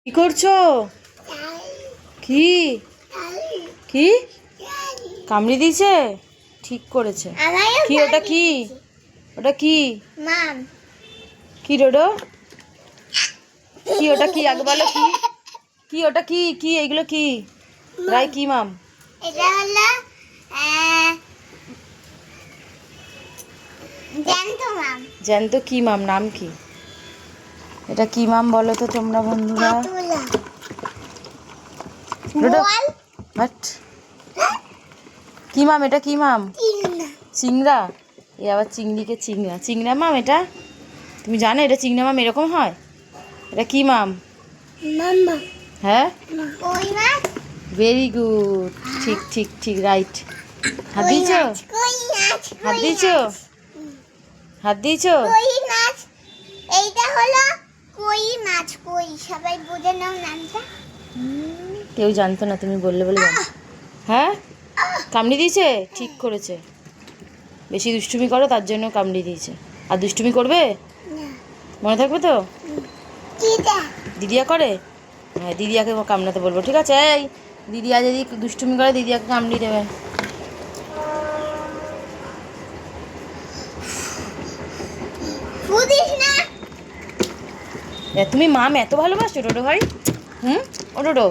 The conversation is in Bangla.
কি করছো? কি কি কামড়ে দিয়েছে? ঠিক করেছে। কি ওটা? কি ওটা? কি মাম কি ডোডো? কি ওটা? কি আগে বলো। কি কি ওটা? কি কি এগুলো? কি রাই? কি মাম? এটা হলো জ্যান্ত মাম। জ্যান্ত কি মাম? নাম কি? এটা কি মাম বলো তো তোমরা বন্ধুরা? ডোডো হাট। কি মাম এটা? কি মাম? চিংড়া? এ আবার চিংড়িকে চিংড়া চিংড়া মাম? এটা তুমি জানো এটা চিংড়া মাম এরকম হয়? এটা কি মাম? মাম্মা হ্যাঁ, কই মাছ? Very good. ঠিক ঠিক ঠিক, রাইট। হাত দিয়েছো? কই মাছ? হাত দিয়েছো? হাত দিয়েছো? কই মাছ। এইটা হলো কই মাছ। কই সবাই বুঝে নাও নামটা। কেউ জানতো না, তুমি বললে বলে জানো। হ্যাঁ, কামড়ে দিয়েছে? ঠিক করেছে। বেশি দুষ্টুমি করো তার জন্য কামড়ে দিয়েছে। আর দুষ্টুমি করবে? মনে থাকবে তো? কিটা দিদিয়া করে? হ্যাঁ, দিদিয়াকে কামড়াতে বলবো, ঠিক আছে? এই দিদিয়া যদি দুষ্টুমি করে দিদিয়াকে কামড়িয়ে দেবে। বুঝিস না? তুমি মাম এত ভালোবাসো ডোডো ভাই? ও ডোডো,